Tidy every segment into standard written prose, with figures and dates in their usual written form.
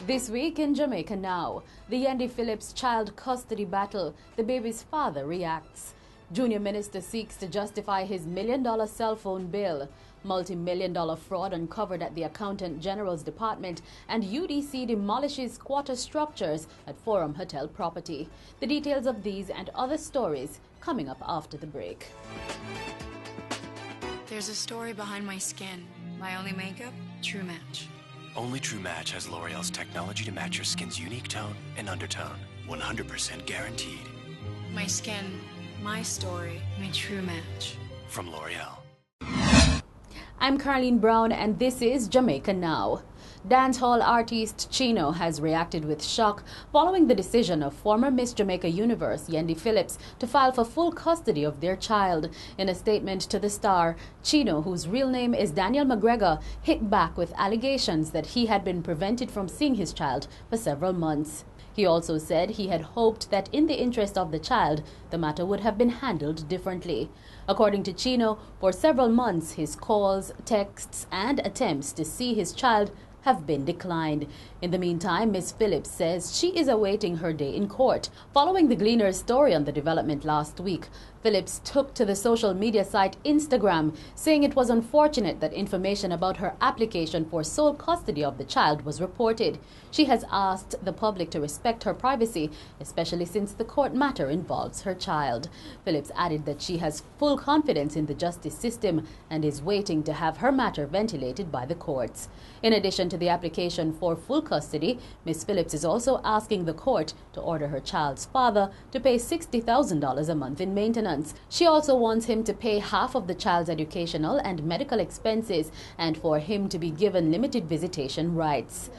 This week in Jamaica Now, the Yendi Phillipps child custody battle, the baby's father reacts. Junior minister seeks to justify his $1 million cell phone bill. Multi-million-dollar fraud uncovered at the Accountant General's Department, and UDC demolishes quarter structures at Forum Hotel property. The details of these and other stories coming up after the break. There's a story behind my skin. My only makeup? True Match. Only True Match has L'Oreal's technology to match your skin's unique tone and undertone. 100% guaranteed. My skin, my story, my True Match. From L'Oreal. I'm Arnaldo Brown and this is Jamaica Now. Dancehall artist Chino has reacted with shock following the decision of former Miss Jamaica Universe Yendi Phillipps to file for full custody of their child. In a statement to the Star, Chino, whose real name is Daniel McGregor, hit back with allegations that he had been prevented from seeing his child for several months. He also said he had hoped that in the interest of the child, the matter would have been handled differently. According to Chino, for several months his calls, texts and attempts to see his child have been declined. In the meantime, Ms. Phillipps says she is awaiting her day in court. Following the Gleaner's story on the development last week, Phillipps took to the social media site Instagram, saying it was unfortunate that information about her application for sole custody of the child was reported. She has asked the public to respect her privacy, especially since the court matter involves her child. Phillipps added that she has full confidence in the justice system and is waiting to have her matter ventilated by the courts. In addition to the application for full custody, Ms. Phillipps is also asking the court to order her child's father to pay $60,000 a month in maintenance. She also wants him to pay half of the child's educational and medical expenses and for him to be given limited visitation rights.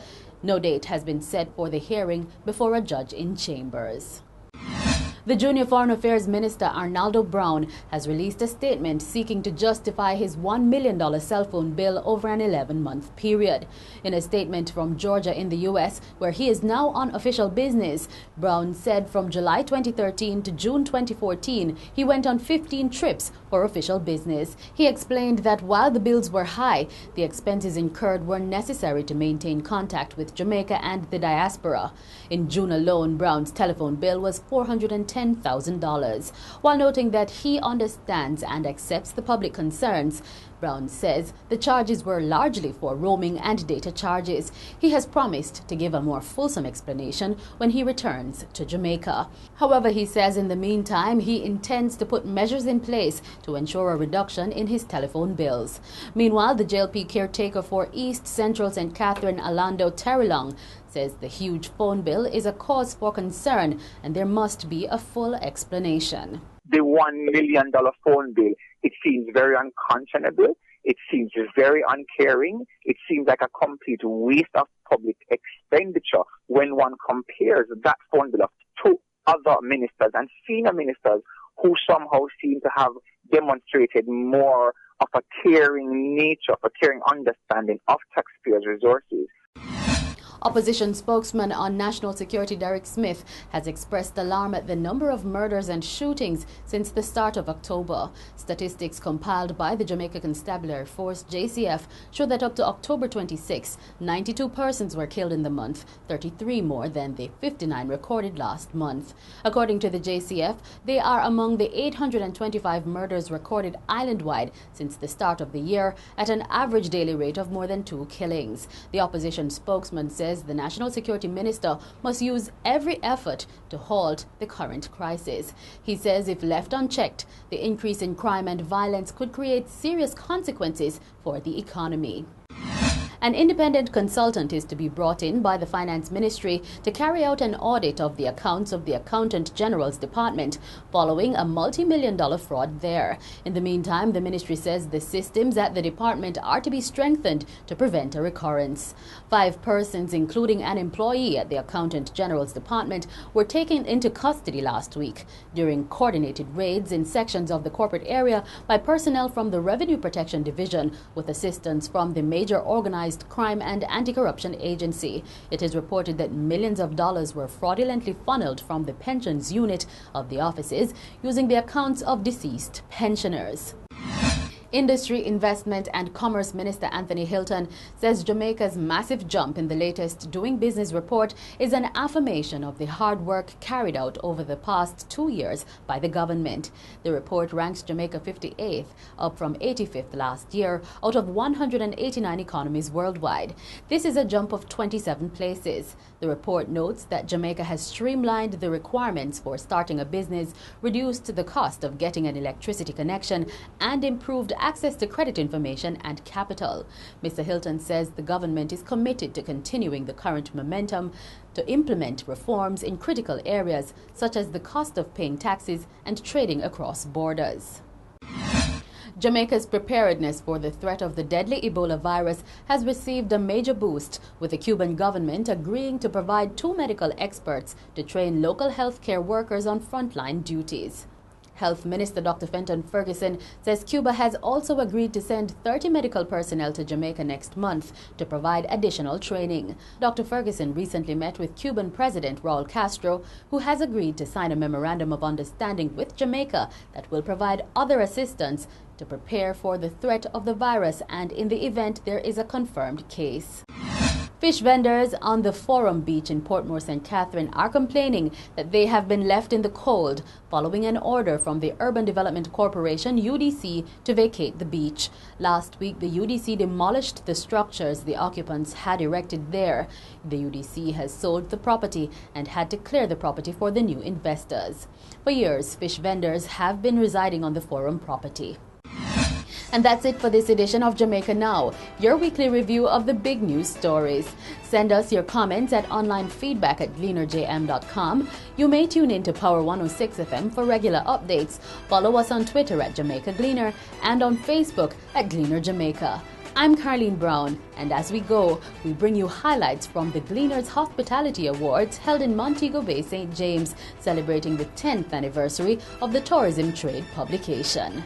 No date has been set for the hearing before a judge in chambers. The Junior Foreign Affairs Minister Arnaldo Brown has released a statement seeking to justify his $1 million cell phone bill over an 11-month period. In a statement from Georgia in the U.S., where he is now on official business, Brown said from July 2013 to June 2014, he went on 15 trips for official business. He explained that while the bills were high, the expenses incurred were necessary to maintain contact with Jamaica and the diaspora. In June alone, Brown's telephone bill was $410,000. While noting that he understands and accepts the public concerns, Brown says the charges were largely for roaming and data charges. He has promised to give a more fulsome explanation when he returns to Jamaica. However, he says in the meantime he intends to put measures in place to ensure a reduction in his telephone bills. Meanwhile, the JLP caretaker for East Central St. Catherine, Orlando Terrelong, says the huge phone bill is a cause for concern and there must be a full explanation. The $1 million phone bill, it seems very unconscionable, it seems very uncaring, it seems like a complete waste of public expenditure when one compares that phone bill to other ministers and senior ministers who somehow seem to have demonstrated more of a caring nature, of a caring understanding of taxpayers' resources. Opposition spokesman on national security Derek Smith has expressed alarm at the number of murders and shootings since the start of October. Statistics compiled by the Jamaica Constabulary Force JCF show that up to October 26, 92 persons were killed in the month, 33 more than the 59 recorded last month. According to the JCF, they are among the 825 murders recorded island-wide since the start of the year at an average daily rate of more than 2 killings. The opposition spokesman says the National Security Minister must use every effort to halt the current crisis. He says if left unchecked, the increase in crime and violence could create serious consequences for the economy. An independent consultant is to be brought in by the Finance Ministry to carry out an audit of the accounts of the Accountant General's Department following a multi-million-dollar fraud there. In the meantime, the ministry says the systems at the department are to be strengthened to prevent a recurrence. 5 persons, including an employee at the Accountant General's Department, were taken into custody last week during coordinated raids in sections of the corporate area by personnel from the Revenue Protection Division with assistance from the Major Organized Crime and Anti-Corruption Agency. It is reported that millions of dollars were fraudulently funneled from the pensions unit of the offices using the accounts of deceased pensioners. Industry, Investment and Commerce Minister Anthony Hilton says Jamaica's massive jump in the latest Doing Business report is an affirmation of the hard work carried out over the past 2 years by the government. The report ranks Jamaica 58th, up from 85th last year, out of 189 economies worldwide. This is a jump of 27 places. The report notes that Jamaica has streamlined the requirements for starting a business, reduced the cost of getting an electricity connection, and improved access to credit information and capital. Mr. Hilton says the government is committed to continuing the current momentum to implement reforms in critical areas such as the cost of paying taxes and trading across borders. Jamaica's preparedness for the threat of the deadly Ebola virus has received a major boost, with the Cuban government agreeing to provide 2 medical experts to train local healthcare workers on frontline duties. Health Minister Dr. Fenton Ferguson says Cuba has also agreed to send 30 medical personnel to Jamaica next month to provide additional training. Dr. Ferguson recently met with Cuban President Raul Castro, who has agreed to sign a memorandum of understanding with Jamaica that will provide other assistance to prepare for the threat of the virus and in the event there is a confirmed case. Fish vendors on the Forum Beach in Portmore St. Catherine are complaining that they have been left in the cold following an order from the Urban Development Corporation (UDC) to vacate the beach. Last week, the UDC demolished the structures the occupants had erected there. The UDC has sold the property and had to clear the property for the new investors. For years, fish vendors have been residing on the Forum property. And that's it for this edition of Jamaica Now, your weekly review of the big news stories. Send us your comments at onlinefeedback@gleanerjm.com. You may tune in to Power 106 FM for regular updates. Follow us on Twitter at Jamaica Gleaner and on Facebook at Gleaner Jamaica. I'm Carleen Brown, and as we go, we bring you highlights from the Gleaners Hospitality Awards held in Montego Bay, St. James, celebrating the 10th anniversary of the tourism trade publication.